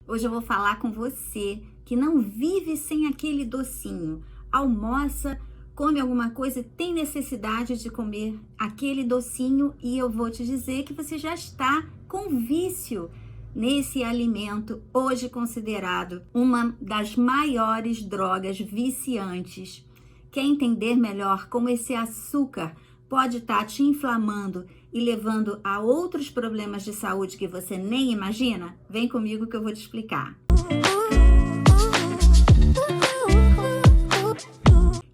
Hoje eu vou falar com você que não vive sem aquele docinho. Almoça, come alguma coisa, tem necessidade de comer aquele docinho e eu vou te dizer que você já está com vício nesse alimento, hoje considerado uma das maiores drogas viciantes. Quer entender melhor como esse açúcar pode estar te inflamando e levando a outros problemas de saúde que você nem imagina? Vem comigo que eu vou te explicar.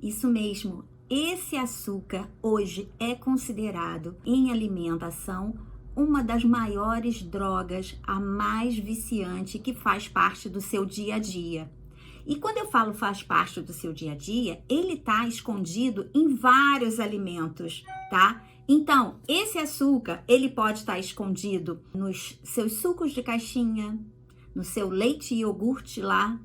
Isso mesmo, esse açúcar hoje é considerado em alimentação uma das maiores drogas, a mais viciante que faz parte do seu dia a dia. E quando eu falo faz parte do seu dia a dia, ele está escondido em vários alimentos, tá? Então, esse açúcar, ele pode estar escondido nos seus sucos de caixinha, no seu leite e iogurte lá,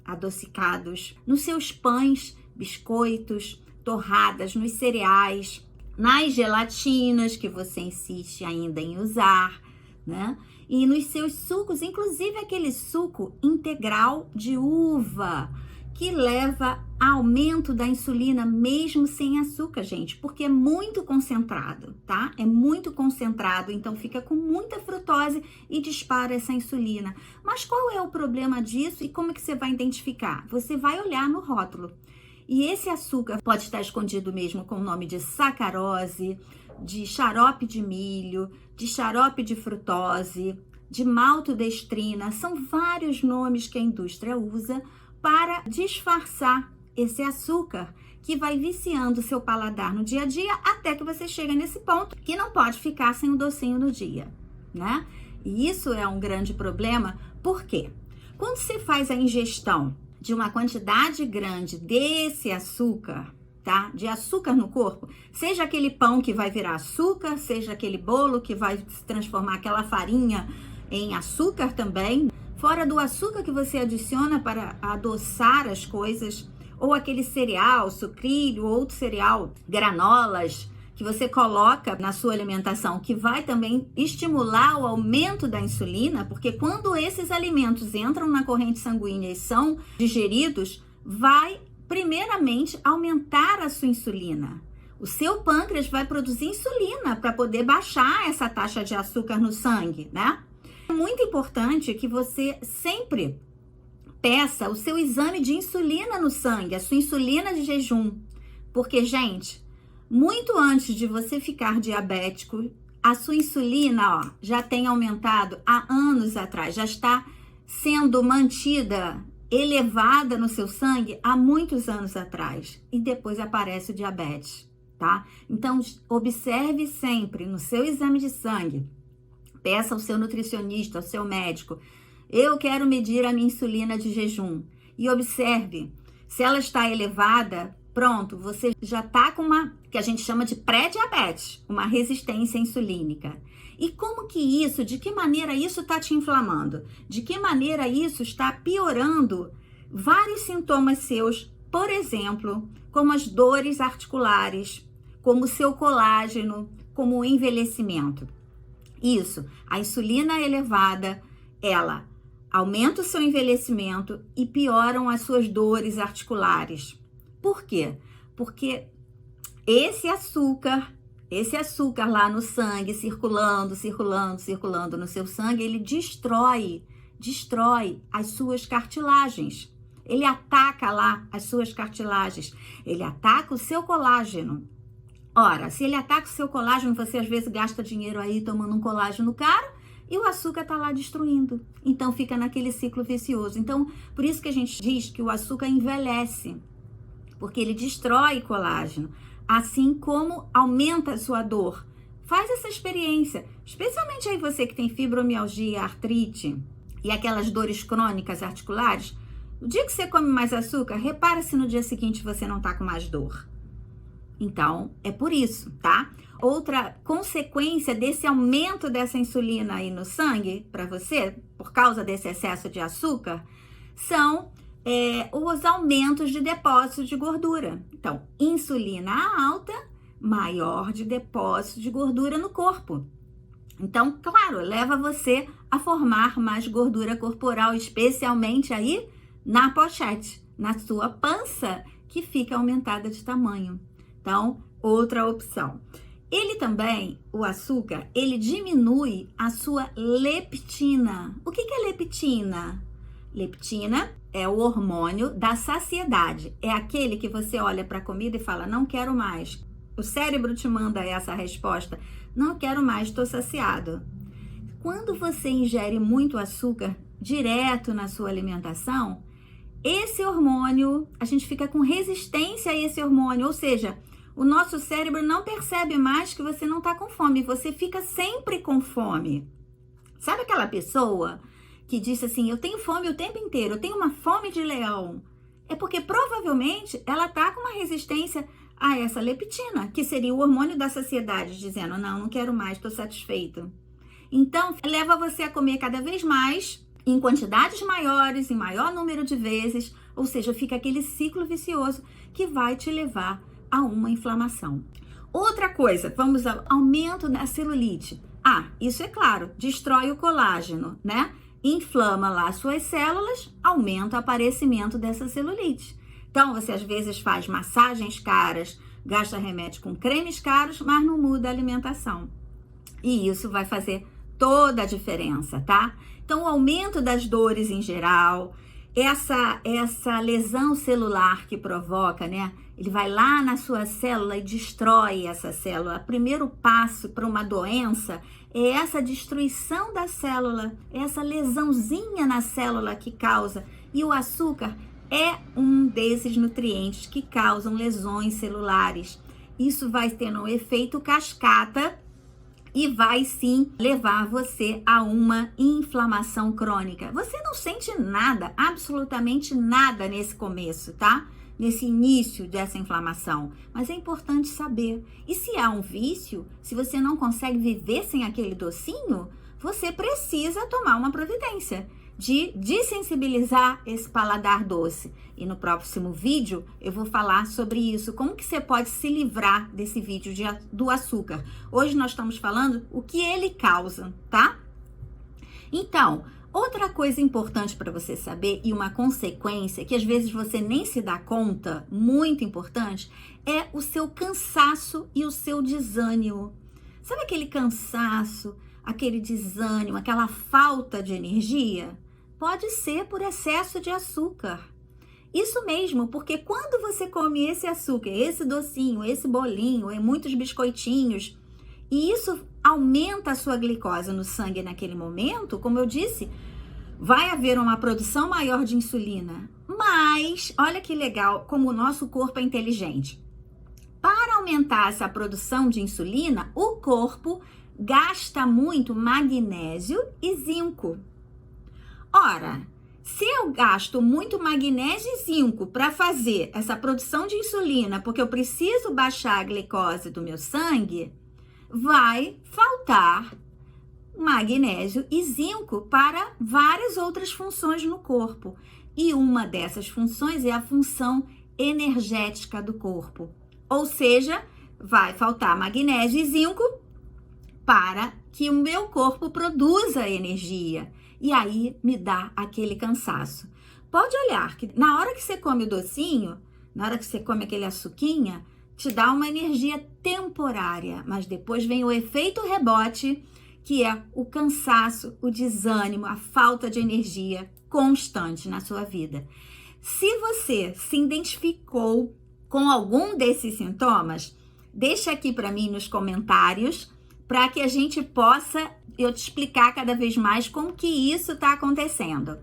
adocicados, nos seus pães, biscoitos, torradas, nos cereais, nas gelatinas que você insiste ainda em usar, né? E nos seus sucos, inclusive aquele suco integral de uva, que leva a aumento da insulina mesmo sem açúcar, gente, porque é muito concentrado, tá? É muito concentrado, então fica com muita frutose e dispara essa insulina. Mas qual é o problema disso e como é que você vai identificar? Você vai olhar no rótulo. E esse açúcar pode estar escondido mesmo com o nome de sacarose, de xarope de milho, de xarope de frutose, de maltodestrina. São vários nomes que a indústria usa para disfarçar esse açúcar que vai viciando o seu paladar no dia a dia até que você chega nesse ponto que não pode ficar sem o docinho no dia, né? E isso é um grande problema, por quê? Quando você faz a ingestão de uma quantidade grande desse açúcar, tá? De açúcar no corpo, seja aquele pão que vai virar açúcar, seja aquele bolo que vai se transformar aquela farinha em açúcar também, fora do açúcar que você adiciona para adoçar as coisas, ou aquele cereal, sucrilho, outro cereal, granolas, que você coloca na sua alimentação, que vai também estimular o aumento da insulina, porque quando esses alimentos entram na corrente sanguínea e são digeridos, vai primeiramente aumentar a sua insulina. O seu pâncreas vai produzir insulina para poder baixar essa taxa de açúcar no sangue, né? É muito importante que você sempre peça o seu exame de insulina no sangue, a sua insulina de jejum, porque, gente, muito antes de você ficar diabético, a sua insulina, ó, já tem aumentado há anos atrás, já está sendo mantida elevada no seu sangue há muitos anos atrás e depois aparece o diabetes, tá? Então, observe sempre no seu exame de sangue, peça ao seu nutricionista, ao seu médico, eu quero medir a minha insulina de jejum e observe, se ela está elevada, pronto, você já está com uma, que a gente chama de pré-diabetes, uma resistência insulínica. E como que isso, de que maneira isso está te inflamando? De que maneira isso está piorando vários sintomas seus, por exemplo, como as dores articulares, como o seu colágeno, como o envelhecimento. Isso, a insulina elevada, ela aumenta o seu envelhecimento e pioram as suas dores articulares. Por quê? Porque esse açúcar lá no sangue, circulando no seu sangue, ele destrói as suas cartilagens. Ele ataca lá as suas cartilagens. Ele ataca o seu colágeno. Ora, se ele ataca o seu colágeno, você às vezes gasta dinheiro aí tomando um colágeno caro e o açúcar tá lá destruindo. Então fica naquele ciclo vicioso. Então, por isso que a gente diz que o açúcar envelhece, porque ele destrói colágeno, assim como aumenta a sua dor. Faz essa experiência, especialmente aí você que tem fibromialgia, artrite e aquelas dores crônicas articulares. No dia que você come mais açúcar, repara se no dia seguinte você não tá com mais dor. Então, é por isso, tá? Outra consequência desse aumento dessa insulina aí no sangue para você, por causa desse excesso de açúcar, são os aumentos de depósito de gordura. Então, insulina alta, maior de depósito de gordura no corpo. Então, claro, leva você a formar mais gordura corporal, especialmente aí na pochete, na sua pança, que fica aumentada de tamanho. Então, outra opção. Ele também, o açúcar, ele diminui a sua leptina. O que é leptina? Leptina é o hormônio da saciedade. É aquele que você olha para a comida e fala, não quero mais. O cérebro te manda essa resposta, não quero mais, estou saciado. Quando você ingere muito açúcar direto na sua alimentação, esse hormônio, a gente fica com resistência a esse hormônio, ou seja, o nosso cérebro não percebe mais que você não está com fome, você fica sempre com fome. Sabe aquela pessoa que disse assim, eu tenho fome o tempo inteiro, eu tenho uma fome de leão? É porque provavelmente ela está com uma resistência a essa leptina, que seria o hormônio da saciedade, dizendo, não quero mais, estou satisfeito. Então, leva você a comer cada vez mais, em quantidades maiores, em maior número de vezes, ou seja, fica aquele ciclo vicioso que vai te levar a uma inflamação. Outra coisa, vamos ao aumento da celulite. Isso é claro, destrói o colágeno, né? Inflama lá as suas células, aumenta o aparecimento dessa celulite. Então, você às vezes faz massagens caras, gasta remédio com cremes caros, mas não muda a alimentação. E isso vai fazer toda a diferença, tá? Então, o aumento das dores em geral, essa lesão celular que provoca, né? Ele vai lá na sua célula e destrói essa célula. O primeiro passo para uma doença é essa destruição da célula, essa lesãozinha na célula que causa. E o açúcar é um desses nutrientes que causam lesões celulares. Isso vai ter um efeito cascata e vai sim levar você a uma inflamação crônica. Você não sente nada, absolutamente nada nesse começo, tá? Nesse início dessa inflamação, mas é importante saber. E se há um vício, se você não consegue viver sem aquele docinho, você precisa tomar uma providência de desensibilizar esse paladar doce. E no próximo vídeo eu vou falar sobre isso, como que você pode se livrar desse vício do açúcar. Hoje nós estamos falando o que ele causa, tá? Então, outra coisa importante para você saber e uma consequência que às vezes você nem se dá conta, muito importante, é o seu cansaço e o seu desânimo. Sabe aquele cansaço, aquele desânimo, aquela falta de energia? Pode ser por excesso de açúcar. Isso mesmo, porque quando você come esse açúcar, esse docinho, esse bolinho, e muitos biscoitinhos, e isso aumenta a sua glicose no sangue naquele momento, como eu disse, vai haver uma produção maior de insulina. Mas, olha que legal como o nosso corpo é inteligente. Para aumentar essa produção de insulina, o corpo gasta muito magnésio e zinco. Ora, se eu gasto muito magnésio e zinco para fazer essa produção de insulina, porque eu preciso baixar a glicose do meu sangue, vai faltar magnésio e zinco para várias outras funções no corpo. E uma dessas funções é a função energética do corpo. Ou seja, vai faltar magnésio e zinco para que o meu corpo produza energia. E aí me dá aquele cansaço. Pode olhar que na hora que você come o docinho, na hora que você come aquele açuquinha, te dá uma energia temporária, mas depois vem o efeito rebote, que é o cansaço, o desânimo, a falta de energia constante na sua vida. Se você se identificou com algum desses sintomas, deixa aqui para mim nos comentários, para que a gente possa eu te explicar cada vez mais como que isso está acontecendo.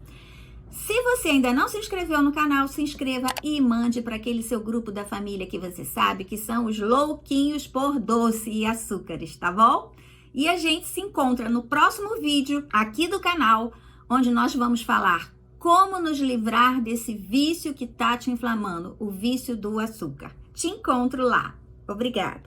Se você ainda não se inscreveu no canal, se inscreva e mande para aquele seu grupo da família que você sabe que são os louquinhos por doce e açúcares, tá bom? E a gente se encontra no próximo vídeo aqui do canal, onde nós vamos falar como nos livrar desse vício que tá te inflamando, o vício do açúcar. Te encontro lá. Obrigada!